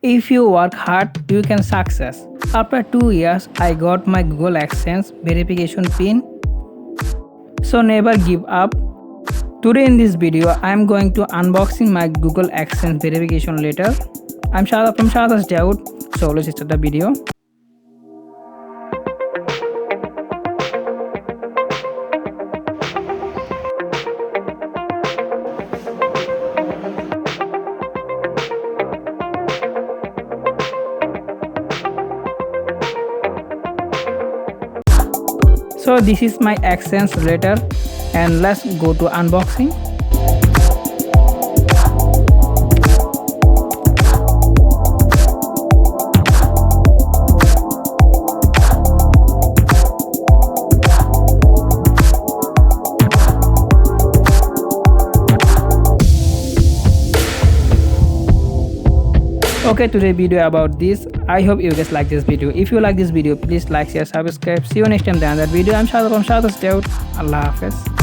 If you work hard, you can success. After 2 years, I got my Google AdSense verification pin. So never give up. Today in this video, I am going to unboxing my Google AdSense verification letter. I'm Shada from SHADAT'S DAYOUT. So let's start the video. So this is my AdSense letter and let's go to unboxing. Okay, today video about this. I hope you guys like this video. If you like this video, please like, share, subscribe. See you next time in another video. I'm Shada from SHADAT'S DAYOUT. Allah Hafiz.